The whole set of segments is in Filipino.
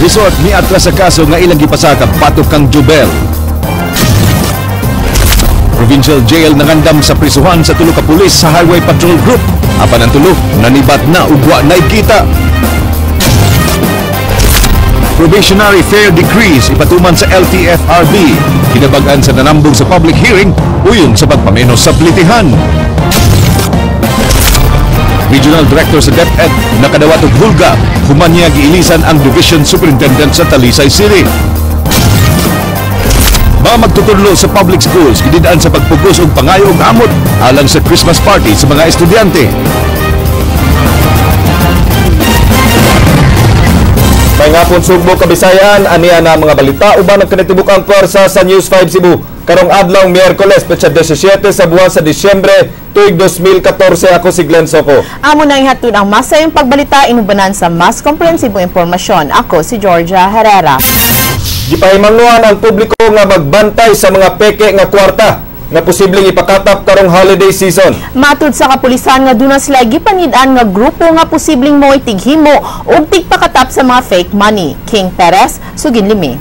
Resort ni atras sa kaso nga ilang gipasaka batok kang Jubel. Provincial Jail nangandam sa prisuhan sa tulo ka pulis sa Highway Patrol Group. Apan ang tulo, nanibat na ugwa na kita. Probationary Fair Decrees ipatuman sa LTFRB. Kinabagan sa nanambong sa public hearing, uyon sa pagpamenos sa plitihan. Regional Director sa DepEd nakadawat og hulga human niya giilisan ang Division Superintendent sa Talisay City. Mga magtutudlo sa public schools gididaan sa pagpugos og pangayo og amot alang sa Christmas party sa mga estudyante. May nga pong Sugbo, Kabisayan, aniya na mga balita uban ang kanitibukang pwersa sa News 5 Cebu. Karong adlaw Miyerkules, petsa 17 sa buwan sa Disyembre, tuig 2014, ako si Glenn Soco. Amo na ihatod ang masayang pagbalita inubanan sa mas komprehensibo impormasyon. Ako si Georgia Herrera. Gipahimangnuan ang publiko nga magbantay sa mga peke nga kwarta nga posibleng ipakatap karong holiday season. Matud sa kapulisan nga duna sila gipanid-an nga grupo nga posibleng mo'y tighimo ug tigpakatap sa mga fake money. King Perez, Suginlimi.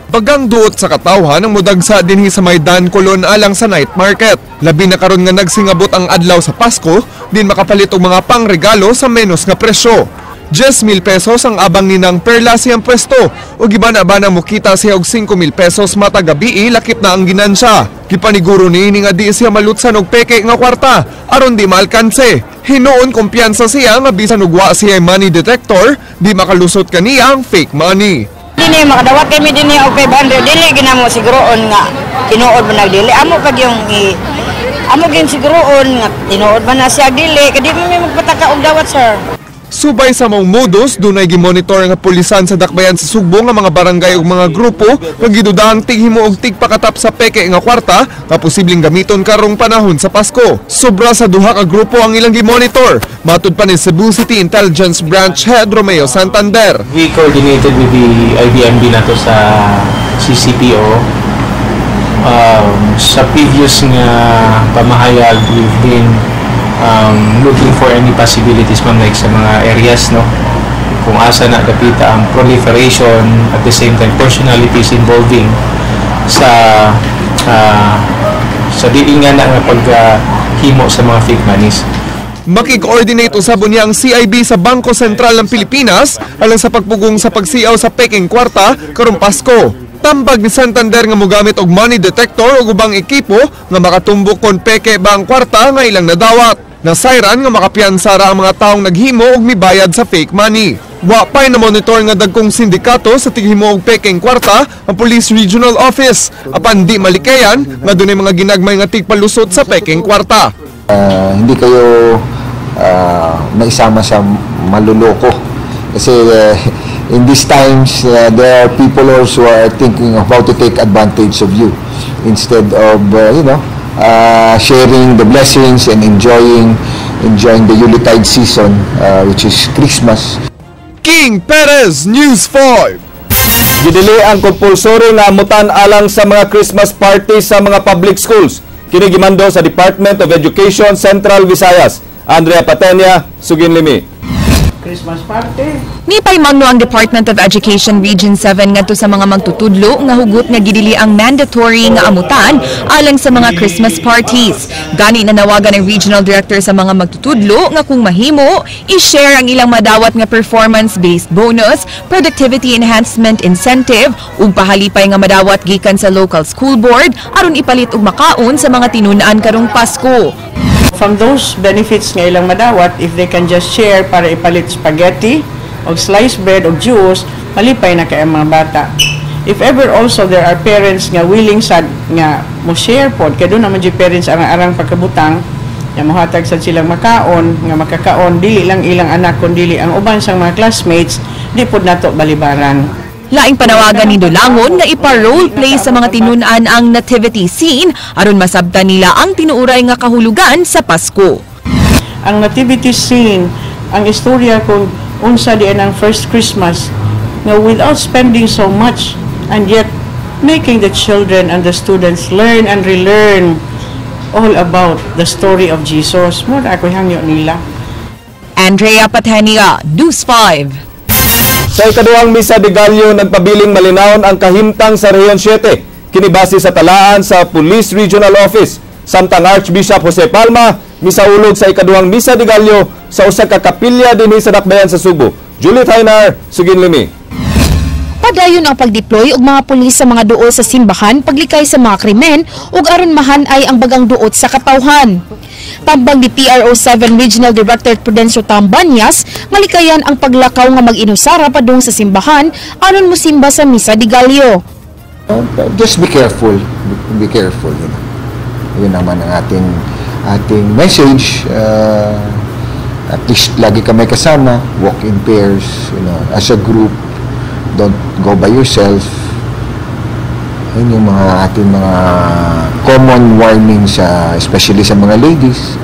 Bagang duot sa katawhan ang mudagsa dinhi sa Maydan Colon alang sa night market. Labi na karon nga nagsingabot ang adlaw sa Pasko, din makapalit og mga pangregalo sa menos nga presyo. 10,000 pesos ang abang ninang perla siyang pwesto o gibana-bana mo kita siya og 5,000 pesos mata gabi lakip na ang ginansya. Gipaniguro ni nga di siya malutsan og peke nga kwarta aron di maalkanse. Hinuon kumpiyansa siya nga bisan og wa siya money detector, di makalusot kaniya ang fake money. Dili makadawat kami dinhi og 500 dili ginamo siguroon nga tinuod man nagdili amo pag yung amo gin siguroon nga tinuod man na siya dili kadi mi magpataka og dawat sir. Subay sa mong modus, dunay gimonitor nga pulisan sa dakbayan sa Sugbo nga mga barangay ug mga grupo nga gidudahang tighimo og tigpakatap sa peke nga kwarta nga posibleng gamiton karong panahon sa Pasko. Sobra sa duha ka grupo ang ilang gimonitor. Matud pa ni Cebu City Intelligence Branch Head Romeo Santander. We coordinated with the IBMB nato sa CCPO. Sa previous nga pamahayag, we've been looking for any possibilities like sa mga areas no kung asa na dapita ang proliferation at the same time personalities involving sa dili nga na paghimo sa mga fake monies. Makik-coordinate usab niya ang CIB sa Bangko Sentral ng Pilipinas alang sa pagpugong sa pagsiaw sa peking kwarta karong Pasko. Tambag ni Santander nga mogamit og money detector ug ubang ekipo nga makatumbok kon peke ba ang kwarta nga ilang nadawat. Nasayran nga makapiyansara ang mga taong naghimo og mibayad sa fake money. Wa pay na monitor nga dagkong sindikato sa tighimo og pekeng kwarta ang Police Regional Office. Apan di malikayan nga dunay mga ginagmay nga tigpalusot sa pekeng kwarta. Hindi kayo maisama sa maluloko kasi in these times there are people also who are thinking of how to take advantage of you instead of sharing the blessings and enjoying the Yuletide season which is Christmas. King Perez, News 5. Gidili ang compulsory nga amutan alang sa mga Christmas party sa mga public schools. Kini gimando sa Department of Education Central Visayas. Andrea Patenya, Suginlimi. Christmas party. Nipay mangno ang Department of Education Region 7 ngadto sa mga magtutudlo nga hugot nga gidili ang mandatory nga amutan alang sa mga Christmas parties. Gani nanawagan ang Regional Director sa mga magtutudlo nga kung mahimo, i-share ang ilang madawat nga performance-based bonus, productivity enhancement incentive ug pahalipay nga madawat gikan sa local school board aron ipalit og makaon sa mga tinun-an karong Pasko. From those benefits nga ilang madawat, if they can just share para ipalit spaghetti o sliced bread o juice, malipay na kay mga bata. If ever also there are parents nga willing sad nga mo share pod, kay doon naman yung parents ang arang pagkabutang, nga mohatag sad silang makaon, nga makakaon, dili lang ilang anak, kundi ang uban sang mga classmates, di pod nato balibaran. Laing panawagan ni Dulangon nga ipa-role play sa mga tinun-an ang nativity scene aron masabtan nila ang tinuuray nga kahulugan sa Pasko. Ang nativity scene, ang istorya kung unsa diyan ang first Christmas nga without spending so much and yet making the children and the students learn and relearn all about the story of Jesus. Mo na ako hangyo nila. Andrea Patenia, News 5. Sa ikaduhang misa de Gallo, nagpabiling malinawon ang kahimtang sa Rehiyon 7. Kinibase sa talaan sa Police Regional Office. Samtang Archbishop Jose Palma, misaulog sa ikaduhang misa de Gallo sa usa ka kapilya dinhi sa Dakbayan sa Subo. Juliet Hainar, Sugin Limi. Padayon ang pagdeploy og mga pulis sa mga duol sa simbahan paglikay sa mga krimen ug aron mahan-ay ang bagang duot sa katawhan. Tambag ni PRO7 Regional Director Prudencio Tambanyas, malikayan ang paglakaw nga mag-inusara padung sa simbahan aron mosimba sa misa de Gallo. Just be careful. Be careful. Yun naman ang ating message. At least lagi kami kasama, walk in pairs, as a group. Don't go by yourself. Yun yung ating mga common warnings, especially sa mga ladies.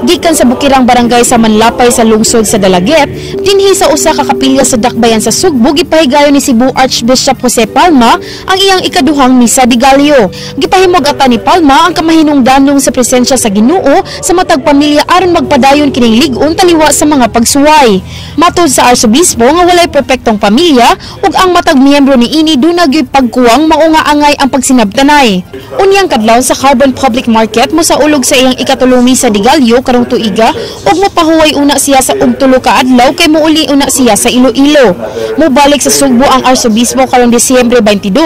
Gikan sa Bukirang Barangay sa Manlapay sa lungsod sa Dalaget, dinhi sa usa ka kapilya sa Dakbayan sa Sugbo, gipahigayon ni Cebu Archbishop Jose Palma ang iyang ikaduhang misa de Gallo. Gipahimog ata ni Palma ang kamahinungdanong sa presensya sa Ginoo sa matag pamilya aron magpadayon kining lig-on taliwa sa mga pagsuway. Matud sa Arsobispo nga walay perpektong pamilya ug ang matag miyembro niini dunay pagkuwang maunga-angay ang pagsinabtanay. Unyang kadlawon sa Carbon Public Market mo sa ulog sa iyang ikatulong misa de Gallo karong tuiga ug mapahuway una siya sa og tulo ka adlaw kay mouli una siya sa Iloilo. Mobalik sa Sugbo ang Arsobispo karong Disyembre 22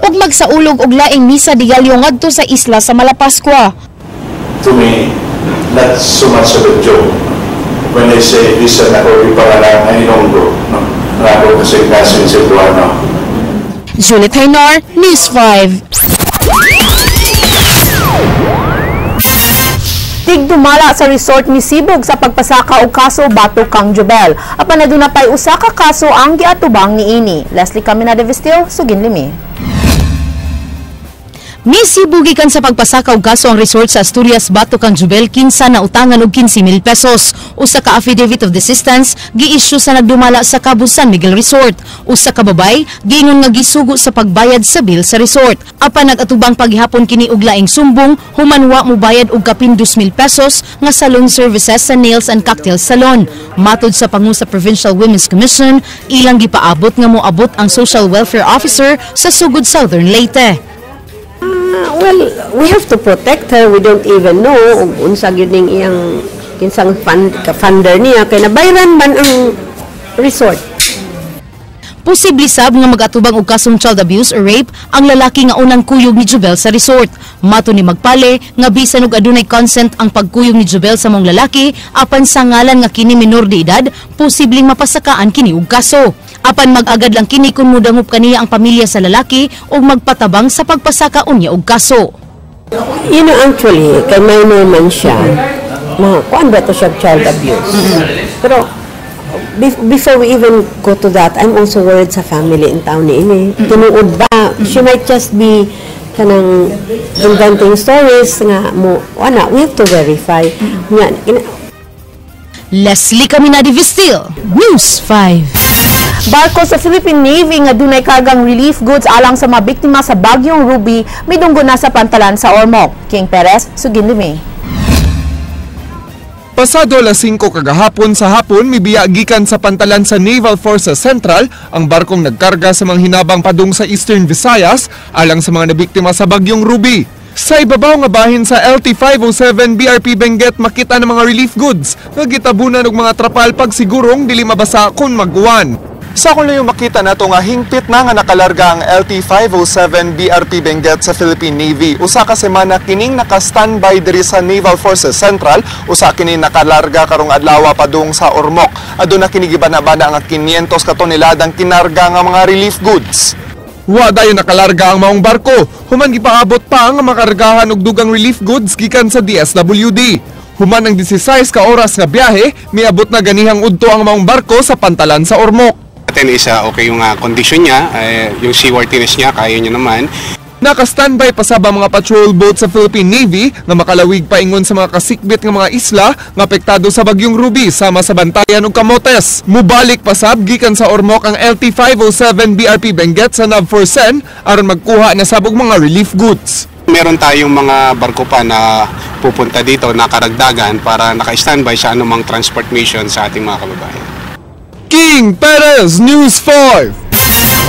ug magsaulog og laing misa de Gallo ngadto sa isla sa Malapaskwa. To me, that's so much of a joke when they say this is ako ipangalan ng Ilonggo, no? Nako kasi klase sa Cebuano. Juliet Hainar, News 5. Tigdumala sa resort ni Sibog sa pagpasaka og kaso batok kang Jubel. Apan aduna pay usa ka kaso ang giatubang niini. Leslie Camina de Vistil, Sugin Limi. Misibugikan sa pagpasaka og kaso ang resort sa Asturias batok kang Jubel kinsa na utangan og 15,000 pesos. Usa ka affidavit of desistance gi-issue sa nagdumala sa Cabo San Miguel Resort. Usa ka babay giingon nga gisugo sa pagbayad sa bill sa resort. Apan nagatubang paghihapon kini og laing sumbong humanwa mo bayad og kapin 2,000 pesos nga salon services sa Nails and Cocktail Salon. Matud sa pangu sa Provincial Women's Commission, ilang gipaabot nga moabot ang Social Welfare Officer sa Sugod Southern Leyte. Well, we have to protect her. We don't even know unsa gyud ning iyang kinsang funder niya kay nabayran man ang resort. Posible sab nga magatubang og kasong child abuse or rape ang lalaki nga unang kuyog ni Jubel sa resort. Mato ni Magpale nga bisan og adunay consent ang pagkuyog ni Jubel sa mong lalaki apan sa ngalan nga kini minor de edad, posibleng mapasakaan kini og kaso. Apan mag-agad lang kini kung mudangup kaniya ang pamilya sa lalaki o magpatabang sa pagpasaka unya og kaso. Actually, kay minor man siya, kuan ba to siya child abuse? Pero before we even go to that, I'm also worried sa family in town ni ini. Tinuod ba? She might just be kanang inventing stories nga mo, we have to verify. Leslie Camina de Vistil, News 5. Barko sa Philippine Navy nga dunay kargang relief goods alang sa mga biktima sa Bagyong Ruby midunggo na sa pantalan sa Ormoc. King Perez, Sugin Limi. Pasado alas 5 kagahapon sa hapon, mibiya gikan sa pantalan sa Naval Forces Central ang barkong nagkarga sa mga hinabang padung sa Eastern Visayas alang sa mga nabiktima sa Bagyong Ruby. Sa ibabaw nga bahin sa LT-507 BRP Benguet makita ng mga relief goods nga gitabunan og mga trapal pagsigurong dili mabasa kun mag-uwan. Sa kung yung makita nato nga hingpit na nga nakalarga ang LT-507 BRP Benguet sa Philippine Navy. Usa ka semana kining naka-standby diri sa Naval Forces Central, usa kini nakalarga karong adlaw padung sa Ormoc. Aduna kini gibana-bana nga 500 ka toneladang kinarga nga mga relief goods. Wa dayon nakalarga ang maong barko. Human gipaabot pa ang makargahan og dugang relief goods gikan sa DSWD. Human ang 16 ka oras nga biyahe, miabot na ganihang udto ang maong barko sa pantalan sa Ormoc. Atin isa okay yung condition niya, yung seaworthiness niya, kaya niya naman. Naka-standby pa sa mga patrol boat sa Philippine Navy na makalawig paingon sa mga kasikbit ng mga isla nga apektado sa Bagyong Ruby sama sa Bantayan ug Camotes. Mubalik pa sab gikan sa Ormoc ang LT-507 BRP Benguet sa NAV-4CEN aron magkuha na sabog mga relief goods. Meron tayong mga barko pa na pupunta dito na karagdagan para naka-standby sa anumang transport mission sa ating mga kababayan. King Perez, News 5.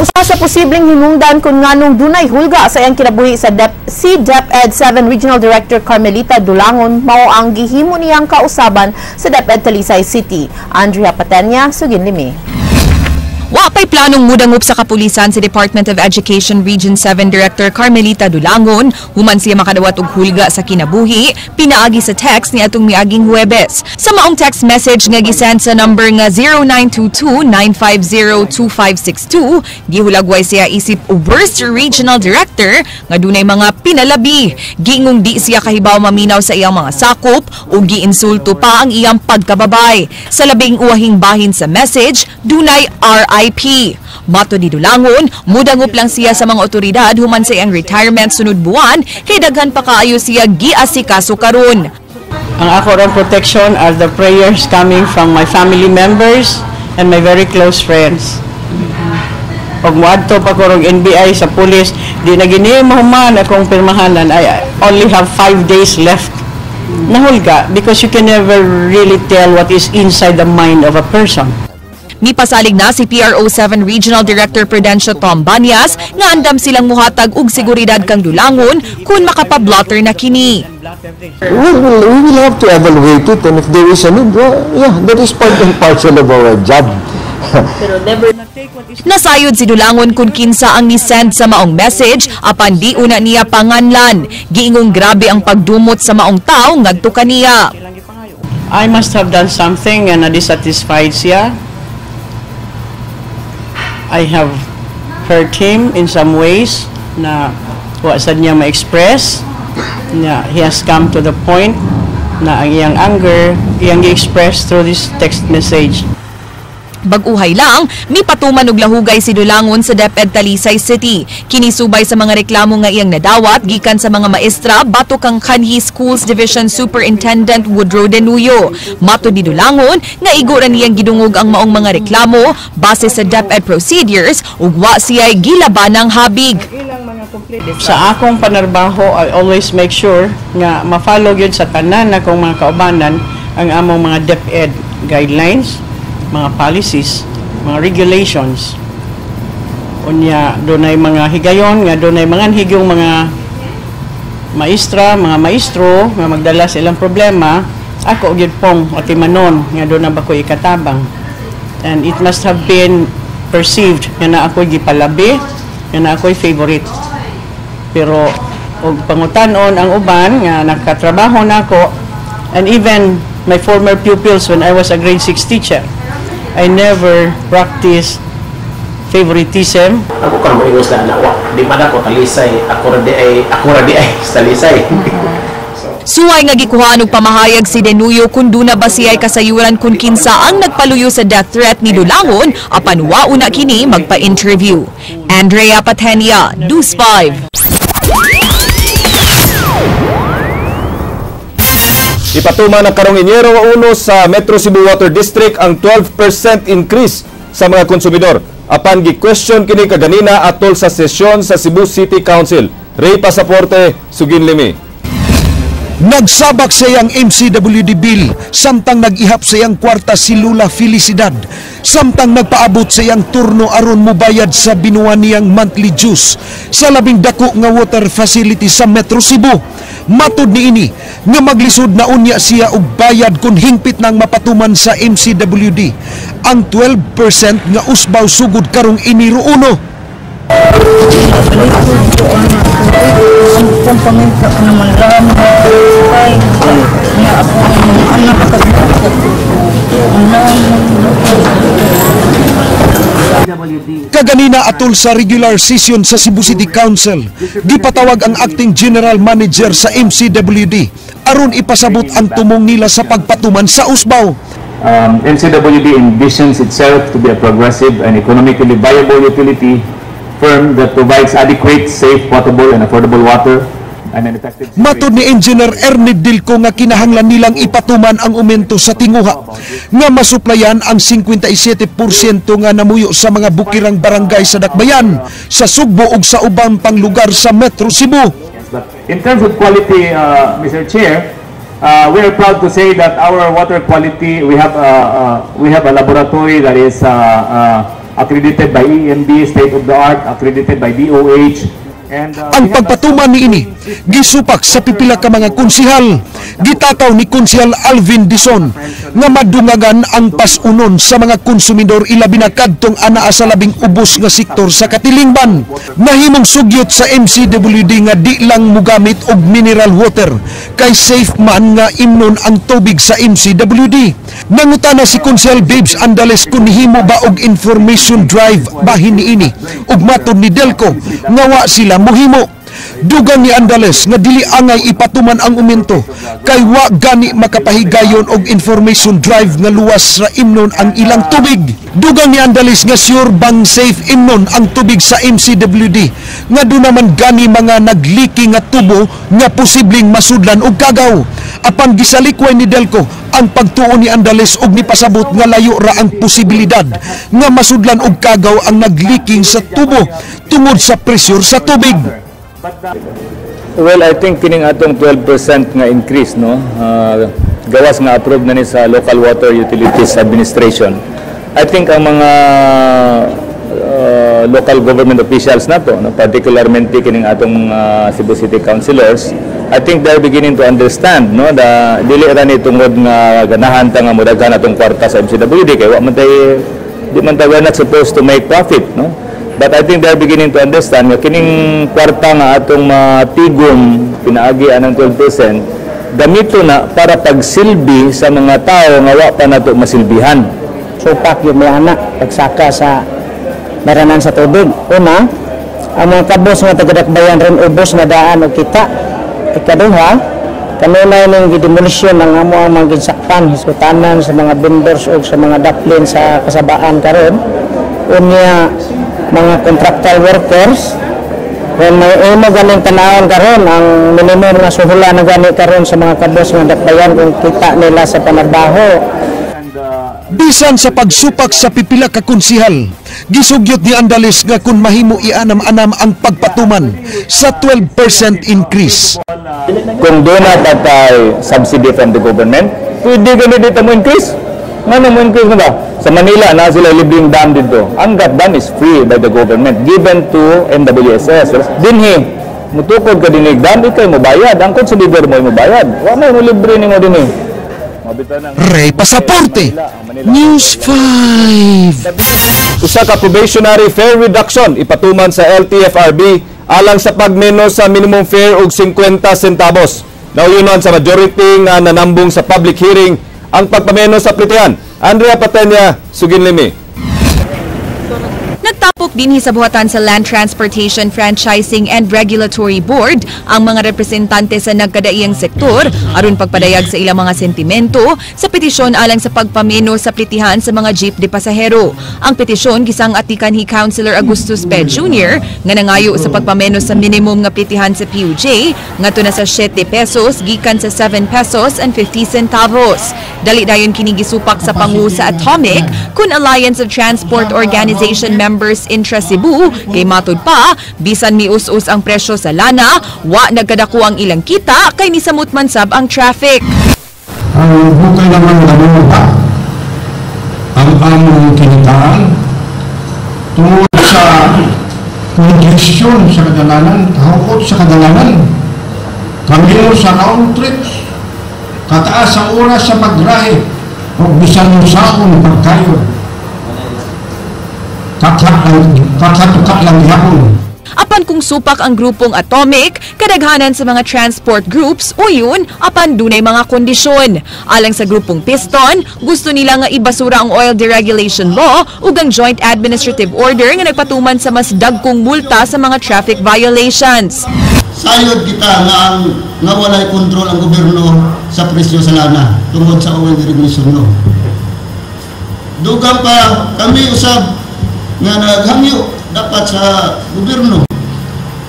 Usa sa posibleng hinungdan kung nganong dunay hulga sa iyang kinabuhi sa DepEd 7 Regional Director Carmelita Dulangon mao ang gihimo niyang kausaban sa DepEd Talisay City. Andrea Patenya, Suginlimi. Wa pa'y planong mudangup sa kapulisan si Department of Education Region 7 Director Carmelita Dulangon human siya makadawat og hulga sa kinabuhi pinaagi sa text ni atong miaging Huwebes. Sa maong text message nga gisend sa number nga 0922-950-2562 gihulagway siya isip worst regional director nga dunay mga pinalabi. Giingong di siya kahibaw maminaw sa iyang mga sakop o giinsulto pa ang iyang pagkababay. Sa labing uwahing bahin sa message dunay RIP. Mato di Dulangon, mudangup lang siya sa mga otoridad human sa iyang retirement sunod buwan kay daghan pa kaayo siya giasikaso karon. Ang ako ron protection are the prayers coming from my family members and my very close friends. Pag muadto pa ko rong NBI sa pulis, di na gini mahuman akong pirmahanan. I only have 5 days left. Nahulga because you can never really tell what is inside the mind of a person. Mipasalig na si PRO 7 Regional Director Prudencio Tom Banyas nga andam silang muhatag og seguridad kang Dulangon kung makapablotter na kini. We will have to evaluate it, and if there is a need, yeah, that is part and parcel of our job. Nasayod si Dulangon kung kinsa ang ni-send sa maong message apan di una niya panganlan. Giingong grabe ang pagdumot sa maong tao ngadto kaniya. I must have done something and na-dissatisfied siya. I have hurt him in some ways na wa sad niya ma-express. Na he has come to the point na ang iyang anger iyang i-express through this text message. Bag-uhay lang, may patuman og lahugay si Dulangon sa DepEd Talisay City. Kinisubay sa mga reklamo nga iyang nadawat gikan sa mga maestra batok kang Kanhi Schools Division Superintendent Woodrow Denuyo. Mato di Dulangon nga igura niyang gidungog ang maong mga reklamo base sa DepEd procedures ug wa siya'y gilabanang habig. Sa akong panarbaho, I always make sure nga ma-follow yun sa tanan na kong mga kaubanan ang among mga DepEd guidelines, mga policies, mga regulations. Unya, dunay mga higayon, nga dunay mga higyung mga maestra, mga maestro, nga magdala sa ilang problema, ako gyud pong atimanon, nga doon na ba ko ikatabang. And it must have been perceived nga na ako'y gipalabi, nga na ako'y favorite. Pero, og pangutanon ang uban, nga nakatrabaho na ako, and even my former pupils when I was a grade 6 teacher, I never practiced favoritism. Ako kan mo ingos na anak, di man ako talisay, ako ra di ay talisay. Suway nga gikuhaan og pamahayag si Denuyo kung duna ba siya'y kasayuran kung kinsa ang nagpaluyo sa death threat ni Dulangon apan wa una kini magpa-interview. Andrea Patenia, News 5. Ipatuman ng karong Inyero 1 sa Metro Cebu Water District ang 12% increase sa mga konsumidor. Apan gi-question kini kaganina atol sa sesyon sa Cebu City Council. Ray Pasaporte, Suginlimi. Nagsabak sa iyang MCWD bill, samtang nag-ihap sa iyang kwarta si Lula Felicidad, samtang nagpaabot sa iyang turno aron mobayad sa binuwan niyang monthly dues sa labing dako nga water facility sa Metro Cebu. Matud niini nga maglisod na unya siya og bayad kung hingpit nang mapatuman sa MCWD ang 12% nga usbaw sugod karong Enero 1. Kaganina atol sa regular session sa Cebu City Council, gipatawag ang acting general manager sa MCWD aron ipasabot ang tumong nila sa pagpatuman sa usbaw. MCWD envisions itself to be a progressive and economically viable utility firm that provides adequate, safe, potable, and affordable water. Matod ni Engineer Ernest Dilco nga kinahanglan nilang ipatuman ang aumento sa tinguha nga masuplayan ang 57% nga namuyo sa mga bukirang barangay sa Dakbayan, sa Sugbo ug sa ubang pang lugar sa Metro Cebu. In terms of quality, Mr. Chair, we are proud to say that our water quality, we have a laboratory that is accredited by EMB, state-of-the-art, accredited by DOH. Ang pagpatuman niini gisupak sa pipila ka mga konsihal. Gitataw ni Konsihal Alvin Dizon nga madungagan ang pasunon sa mga konsumidor ilabi na kadtong anaa sa labing ubos nga sektor sa katilingban. Nahimong sugyot sa MCWD nga di lang mugamit og mineral water kay safe man nga imnon ang tubig sa MCWD. Nangutana si Konsihal Babes Andales kung himo ba og information drive bahin niini ug matod ni Delco nga wa sila mohimo. Dugang ni Andales nga dili angay ipatuman ang umento kay wa gani makapahigayon og information drive nga luwas ra imnon ang ilang tubig. Dugang ni Andales nga sure bang safe imnon ang tubig sa MCWD nga do naman gani mga nagliki nga tubo nga posibleng masudlan og kagaw. Apan gisalikway ni Delco ang pagtuo ni Andales og nipasabot nga layo ra ang posibilidad nga masudlan og kagaw ang nagliking sa tubo tungod sa pressure sa tubig. Well, I think kining atong 12% nga increase, no, gawas nga approved na ni sa Local Water Utilities Administration. I think ang mga local government officials na to, no, particularmente kining atong Cebu City Councilors, I think they're beginning to understand, no, da dili ra ni tungod nga ganahan ta nga mudaghan atong kwarta sa MCWD kay wa man tay di man ta we're not supposed to make profit, no. But I think they're beginning to understand nga kining kwarta nga atong matigom pinaagi anang 12% gamito na para pagsilbi sa mga tao nga wa pa nato masilbihan. Supak yung may anak pagsaka sa baranan sa tubig. Una, ang mga kabos nga tagadakbayan rin ubos na daan o kita. Ikaduha, kanunay ng demolisyon ng amo ang mga ginsakpan, hiskutanan sa mga vendors o sa mga daplin sa kasabaan karon. Unya, mga contractual workers, kung may imo ganing tanawon karon ang minimum nga suhula na gani karon sa mga kabos nga dakbayan kung kita nila sa panarbaho. Bisan sa pagsupak sa pipila ka konsihal, gisugyot ni Andales nga kung mahimo ianam-anam ang pagpatuman sa 12% increase. Kung doon na tatay subsidy from the government, pwede gani dito mo increase. Ano mo increase na ba? Sa Manila, na sila libreng dam dito. Ang dam is free by the government, given to MWSS. Dinhi, mutukod ka dinig dam, ikay mo bayad. Ang konsumidor mo bayad. Wa mo libre ni mo dinhi. Ray Pasaporte, News 5. Usa ka probationary fare reduction ipatuman sa LTFRB alang sa pagmeno sa minimum fare og 50 centavos. Nauyunan sa majority nga nanambong sa public hearing ang pagpameno sa plitihan. Andrea Patenya, Suginlimi. Nagtapok din sa buhatan sa Land Transportation Franchising and Regulatory Board ang mga representante sa nagkadaiyang sektor aron pagpadayag sa ilang mga sentimento sa petisyon alang sa pagpameno sa plitihan sa mga jeep de pasahero. Ang petisyon gisang atikan ni Councilor Agustus Pe Jr. nga nangayo sa pagpameno sa minimum nga plitihan sa PUJ ngadto na sa 7 pesos gikan sa 7 pesos and 50 centavos. Dali dayon kini gisupak sa pangu sa Atomic kun Alliance of Transport Organization members intra Cebu kay matod pa bisan mius-us ang presyo sa lana wa nagkadako ang ilang kita kay nisamot man sab ang traffic. Ang bukay naman ganun ba ang among kinitaan tungkol sa congestion sa kadalanan, kahukot sa kadalanan, kamino sa round trips, kataas sa oras sa paggrahe o bisan mo saon pagkayo. Kakatuka lang yapon. Apan kung supak ang grupong Atomic, kadaghanan sa mga transport groups o yun, apan dunay mga kondisyon. Alang sa grupong Piston, gusto nila nga ibasura ang Oil Deregulation Law ug ang Joint Administrative Order nga nagpatuman sa mas dagkong multa sa mga traffic violations. Sayod kita nga walay kontrol ang gobyerno sa presyo sa lana tungod sa Oil Deregulation Law. Dugang pa kami usab nga naghangyo dapat sa gobyerno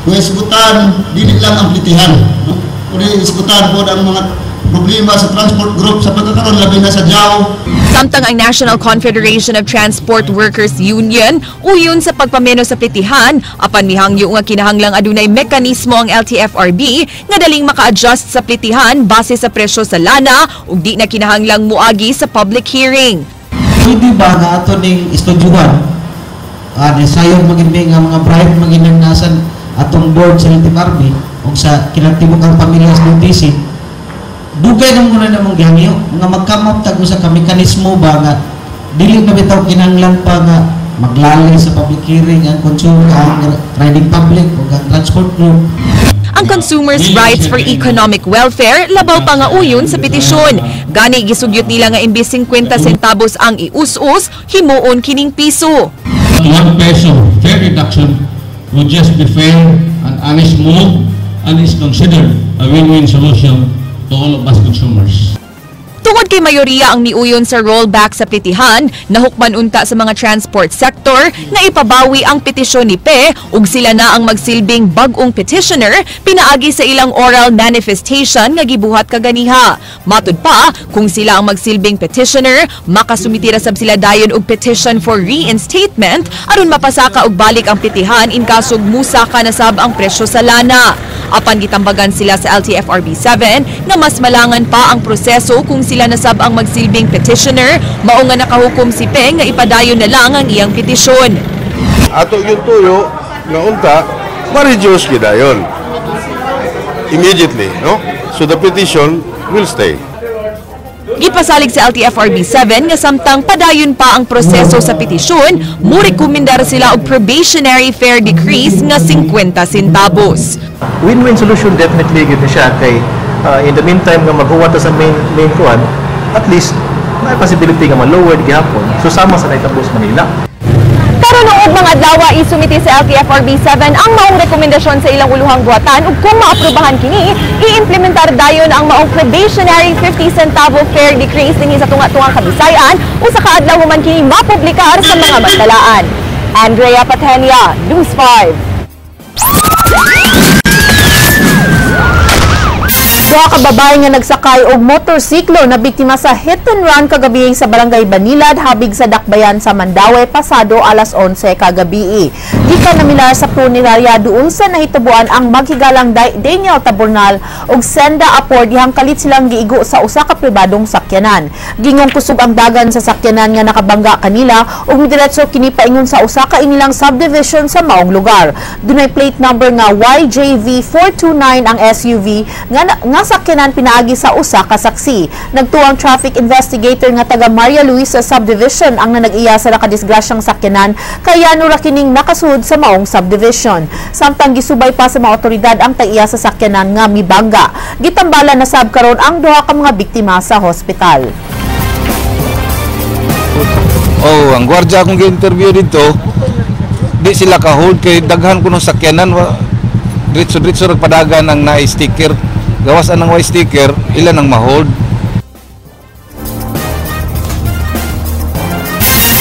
nga isgutan dili lang ang plitihan kundi isgutan po ang mga problema sa transport group sa pagkakaroon labi na sa Jao. Samtang ang National Confederation of Transport Workers Union uyon sa pagpameno sa plitihan, apan mihangyo nga kinahanglang adunay mekanismo ang LTFRB nga daling maka-adjust sa plitihan base sa presyo sa lana ug di na kinahanglang muagi sa public hearing. Pwede ba nga ato ning estudyuhan desayong maging nga mga bribe maginagnasan atong board sa LTFRB o sa kinatibukang pamilya sa UTC? Dugay na muna namang gihangyo nga magkamap tag sa mekanismo ba nga dili na bitaw kinahanglan pa nga maglalay sa public hearing ang consumer ang riding public o ang transport group. Ang Consumers' Rights for Economic Welfare labaw pa nga uyon sa petisyon. Gani gisugyot nila nga imbis 50 centavos ang ius-us, himuon kining piso. 1 peso fare reduction would just be fair and honest move and is considered a win-win solution to all of us consumers. Tungod kay mayoriya ang niuyon sa rollback sa plitihan, nahukman unta sa mga transport sector na ipabawi ang petisyon ni PE ug sila na ang magsilbing bag-ong petitioner pinaagi sa ilang oral manifestation nga gibuhat kaganiha. Matud pa, kung sila ang magsilbing petitioner, makasumitira sab sila dayon og petition for reinstatement aron mapasaka og balik ang plitihan in kasog musaka na sab ang presyo sa lana. Apan gitambagan sila sa LTFRB 7 nga mas malangan pa ang proseso kung sila nasab ang magsilbing petitioner, mao nga nakahukom si PE nga ipadayon na lang ang iyang petisyon. Ato yung tuyo nga unta ma-reduce gidayon immediately, no? So the petition will stay. Gipasalig sa LTFRB 7 nga samtang padayon pa ang proseso sa petisyon, murekomendar sila og probationary fare decrease nga 50 centavos. Win-win solution definitely gid siya kay in the meantime nga maghuwat sa main kuan, at least may possibility nga ma-lower gihapon. So sama sa naitapos Manila. Pero noong mga adlaw isumiti sa LTFRB 7 ang maong rekomendasyon sa ilang uluhang buhatan ug kung maaprubahan kini, i-implementar dayon ang maong probationary 50 centavo fare decrease dinhi sa tunga-tungang Kabisayan o sa kaadlaw man kini mapublikar sa mga bantalaan. Andrea Patenia, News 5. Duha ka babae nga nagsakay og motorsiklo na biktima sa hit and run kagabi sa Barangay Banilad habig sa Dakbayan sa Mandaue pasado alas 11 kagabi. Gikan na milar sa punerarya duol sa nahitabuan ang maghigalang Daniel Taburnal og Senda Apor dihang kalit silang giigo sa usa ka pribadong sakyanan. Gingong kusog ang dagan sa sakyanan nga nakabangga kanila ug midiretso kini paingon sa usa ka inilang subdivision sa maong lugar. Dunay plate number nga YJV429 ang SUV nga sakyanan pinaagi sa usa ka saksi. Nagtuwang traffic investigator nga taga Maria Luisa subdivision ang nanag-iya sa nakadisgrasyang sakyanan kaya nura kining nakasud sa maong subdivision. Samtang gisubay pa sa mga otoridad ang tag-iya sa sakyanan nga mibangga. Gitambala na sab karon ang duha ka mga biktima sa hospital. Oh, ang gwardiya akong gi-interview dito, di sila ka-hold kay daghan kuno sakyanan diretso-diretso nagpadagan ang na-sticker. Gawas anang white sticker, ilan ang ma-hold.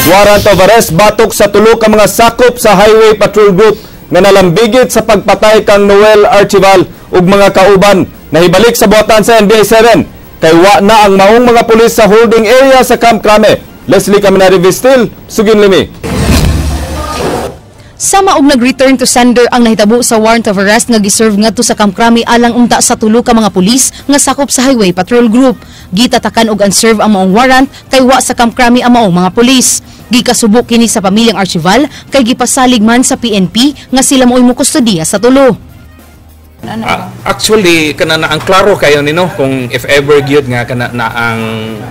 Warrant of arrest batok sa tulo ka mga sakop sa Highway Patrol Group nga nalambigit sa pagpatay kang Noel Archival ug mga kauban. Nahibalik sa buhatan sa NBI 7 kay wa na ang maong mga pulis sa holding area sa Camp Crame. Leslie Caminari Vistil, Sugin Limi. Sama og nag-return to sender ang nahitabo sa warrant of arrest nga giserve ngadto sa Camp Crame alang unta sa tulo ka mga pulis nga sakop sa Highway Patrol Group. Gitatakan og unserve ang maong warrant kay wa sa Camp Crame ang maong mga pulis. Gikasubok kini sa pamilyang Archival kay gipasalig man sa PNP nga sila mo'y mukustodiya sa tulo. Actually kana na ang klaro kayo nino kung if ever gyud nga kana na ang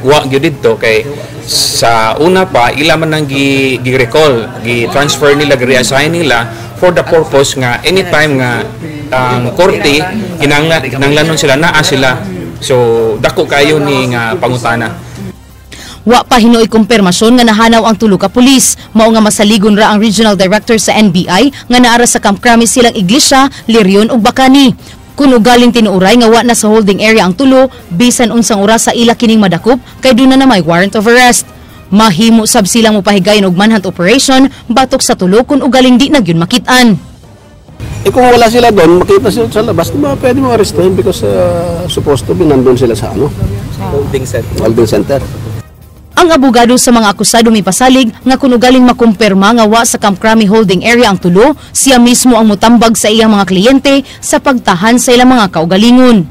wa gyud didto kay sa una pa ila man nang gi-recall, gi-transfer nila, gi-reassign nila for the purpose nga anytime nga ang korte kinahanglan sila naa sila. So dako kayo ni nga pangutana. Wa pa hinoy kumpirmasyon nga nahanaw ang tulo ka pulis. Mao nga masaligon ra ang regional director sa NBI nga naara sa Camp Crame silang Iglesia, Lirion ug Bacani. Kuno galing tinuuray nga wa na sa holding area ang tulo bisan unsang oras sa ila kining madakop kay duna na may warrant of arrest. Mahimo sab silang mopahigayon og manhunt operation batok sa tulo kun ugaling di na gyud makit-an. Kung wala sila doon, makita sila sa labas, pwede mo arrestuhin because supposed to be nandun sila sa Holding center. Holding center. Ang abogado sa mga akusado may pasalig nga kuno galing makumpirma nga wa sa Camp Crame holding area ang tulo, siya mismo ang mutambag sa iyang mga kliyente sa pagtahan sa ilang mga kaugalingon.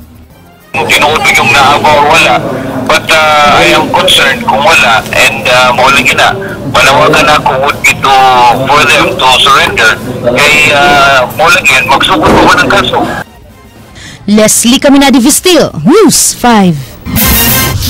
Tinuod yung naaba or wala, but I am concerned kung wala, and maulang gina, panawagan ako would be to for them to surrender, kay maulang yun, magsugod pa ng kaso. Leslie Caminadi Vistil, News 5.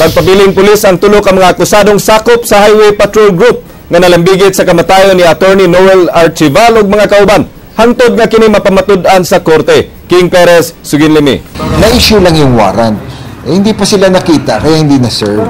Nagpabiling pulis ang tulo ka mga akusadong sakop sa Highway Patrol Group nga nalambigit sa kamatayon ni Attorney Noel Archival ug mga kauban. Hangtod nga kini mapamatud-an sa korte. King Perez, Suginlimi. Na-issue lang yung warrant. Hindi pa sila nakita kaya hindi na-serve.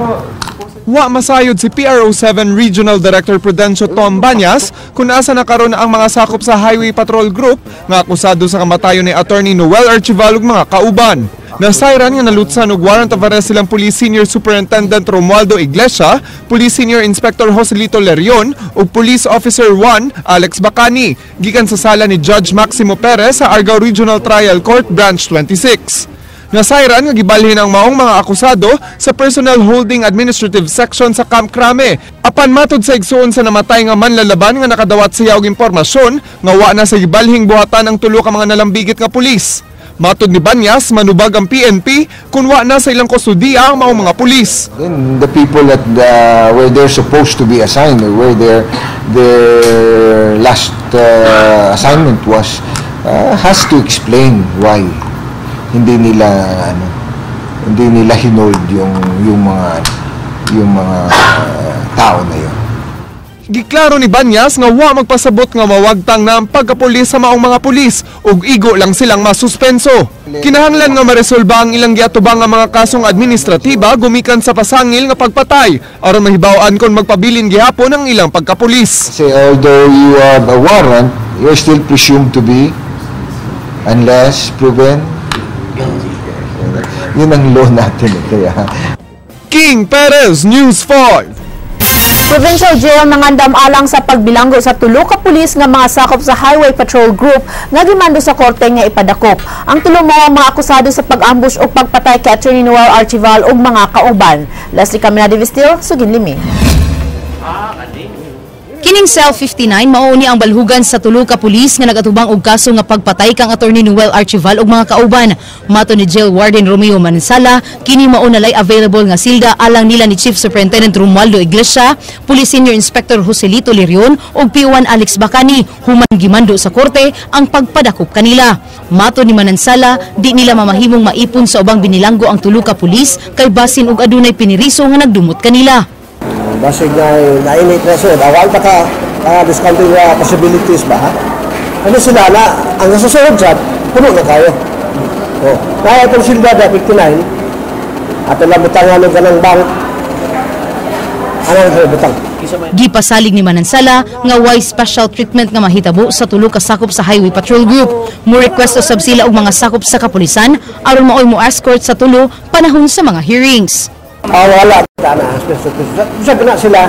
Wa masayod si PRO7 Regional Director Prudencio Tom Banyas kung asa nakaroon ang mga sakop sa Highway Patrol Group nga akusado sa kamatayon ni Attorney Noel Archival ug mga kauban. Nasayran nga nalutsan og warrant of arrest silang Police Senior Superintendent Romualdo Iglesia, Police Senior Inspector Joselito Lerion ug Police Officer 1 Alex Bacani gikan sa sala ni Judge Maximo Perez sa Argao Regional Trial Court Branch 26. Nasayran nga gibalhin ang maong mga akusado sa Personnel Holding Administrative Section sa Camp Crame. Apan matod sa igsuon sa namatay nga manlalaban nga nakadawat siya og impormasyon nga wa na sa gibalhing buhatan ang tulo ka mga nalambigit nga pulis. Matod ni Banyas, manubag ang PNP kung wa na sa ilang kustudiya ang maong mga pulis. Then the people that where they're supposed to be assigned or where their last assignment was has to explain why hindi nila hinold yung mga tao na yun. Giklaro ni Banyas nga wa magpasabot nga mawagtang na ang pagkapulis sa maong mga pulis ug igo lang silang masuspenso. Kinahanglan nga maresolba ang ilang giatubang nga mga kasong administratiba gumikan sa pasangil nga pagpatay aron mahibaw-an kon magpabilin gihapon ang ilang pagkapulis. Say although you have a warrant, you're still presumed to be unless proven. Yun ang law natin kaya. King Perez, News 5. Provincial Jail nangandam alang sa pagbilanggo sa tulo ka pulis nga mga sakop sa Highway Patrol Group nga gimando sa korte nga ipadakop. Ang tulo mga akusado sa pag-ambush o pagpatay kay Attorney Noel Archival ug mga kauban. Leslie Caminadi Vistil, Suginlimi. Kining Cell 59 mao ni ang balhugan sa tulo ka pulis nga nagatubang og kaso nga pagpatay kang Attorney Noel Archival ug mga kauban. Mato ni Jail Warden Romeo Mansala, kini mao nalay available nga silda alang nila ni Chief Superintendent Romualdo Iglesia, Police Senior Inspector Joselito Lerion ug P1 Alex Bacani human gimando sa korte ang pagpadakop kanila. Mato ni Mansala, di nila mamahimong maipon sa ubang binilanggo ang tulo ka pulis kay basin og adunay piniriso nga nagdumot kanila. Basig na init na siya. Awal pa ka discounting possibilities ba? Ano sila na, ang nasusunod siya, puno na kayo. Kaya itong silda na 59, at alam butangan ng ganang bank, anong butang? Gipasalig ni Manansala nga why special treatment nga mahitabo sa tulo ka sakop sa Highway Patrol Group. Mo request usab sila og mga sakop sa kapulisan aron maoy mo escort sa tulo panahon sa mga hearings. Wala na sa gana sila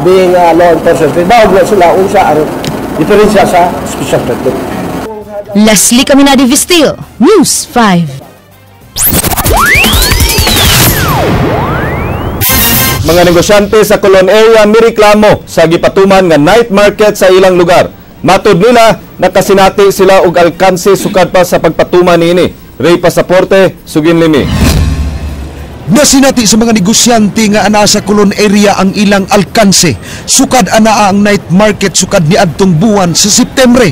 being law enforcement. Bawag na sila unsa ang diferensya sa special treatment. Leslie Caminadi Vistil, News 5. Mga negosyante sa Colon area mireklamo sa gipatuman nga night market sa ilang lugar. Matud nila nakasinati sila og alkanse sukad pa sa pagpatuman niini. Ray Pasaporte, Suginlimi. Nasinati sa mga negosyante nga ana sa Colon area ang ilang alkanse. Sukad ana ang night market sukad ni adtong buwan sa Septembre.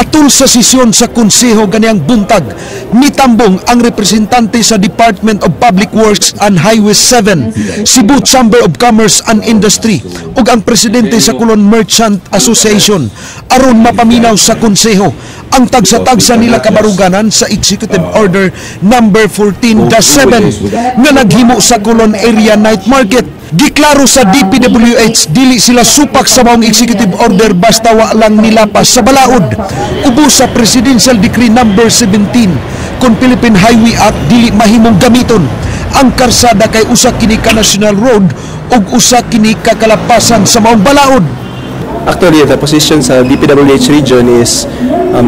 Atol sa sesyon sa konseho ganiyang buntag, nitambong ang representante sa Department of Public Works and Highway 7, Cebu Chamber of Commerce and Industry ug ang presidente sa Colon Merchant Association aron mapaminaw sa konseho ang tagsa-tagsa nila kabaruganan sa Executive Order number 14-7 nga naghimo sa Colon area night market. Giklaro sa DPWH dili sila supak sa maong executive order basta wa lang nilapas sa balaod. Ubos sa Presidential Decree number 17 kung Philippine Highway Act dili mahimong gamiton. Ang karsada kay usa kini ka National Road ug usa kini ka kalapasan sa maong balaod. Actually, the position sa DPWH region is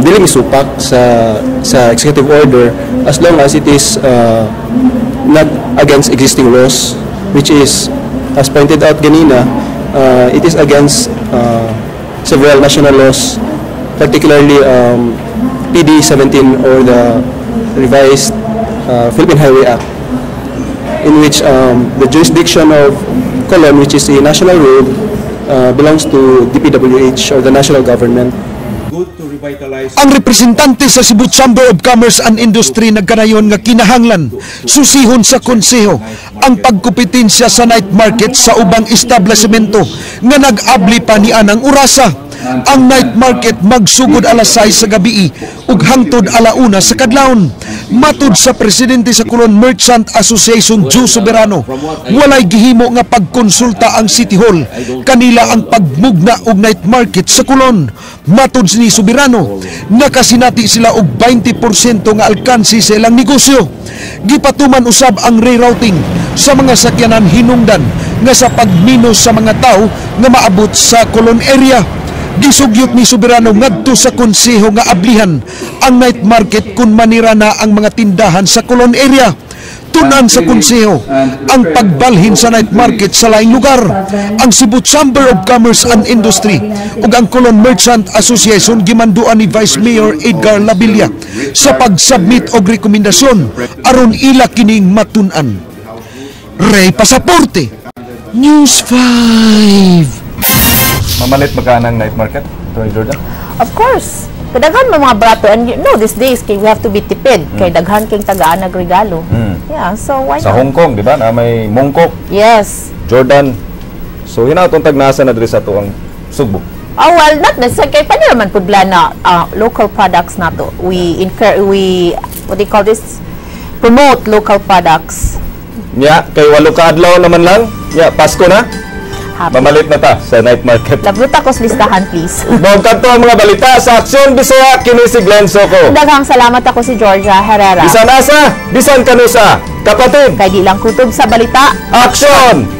dili misupak sa executive order as long as it is not against existing laws, which is, as pointed out ganina, it is against several national laws, particularly PD 17 or the revised Philippine Highway Act, in which the jurisdiction of Colon, which is a national road, belongs to DPWH or the national government. Ang representante sa Cebu Chamber of Commerce and Industry nagkanayon nga kinahanglan susihon sa konseho ang pagkompetensya sa night market sa ubang establishmento nga nag-abli pa ni anang orasa. Ang night market magsugod alas 6 sa gabi ug hangtod alauna sa kadlawon. Matud sa presidente sa Colon Merchant Association Joe Soberano, walay gihimo nga pagkonsulta ang City Hall kanila ang pagmugna og night market sa Colon. Matud ni Soberano, nakasinati sila og 20% nga alkansi sa ilang negosyo. Gipatuman usab ang rerouting sa mga sakyanan hinungdan nga sa pagminos sa mga tao nga maabot sa Colon area. Gisugyot ni Soberano ngadto sa konseho nga ablihan ang night market kung manira na ang mga tindahan sa Colon area. Tunan sa konseho ang pagbalhin sa night market sa laing lugar. Ang Cebu Chamber of Commerce and Industry ug ang Colon Merchant Association gimanduan ni Vice Mayor Edgar Labilla sa pag-submit og rekomendasyon aron ila kining matun-an. Ray Pasaporte, News 5. Mamalit magkano ang night market, Tony Jordan? Of course. Kadaghan mga brato, and you know, these days, we have to be tipid. Kay daghan king tagaan nagregalo. Yeah, so why sa not? Hong Kong, di ba? Na may Mongkok. Yes. Jordan. So, hinatong tagnasa na diri sa tuang Subo. Oh, well, not necessarily. Kaya pa naman po na local products na to. We, what do you call this? Promote local products. Yeah, kay walo ka adlaw naman lang. Yeah, Pasko na. Mamalit na ta sa night market. Labruta ko sa listahan, please. Bawang kanto ang mga balita sa Aksyon Bisaya, kini si Glenn Soco. Daghang salamat ako si Georgia Herrera. Bisan asa, bisan kanusa, kapatid. Kay di lang kutob sa balita. Aksyon!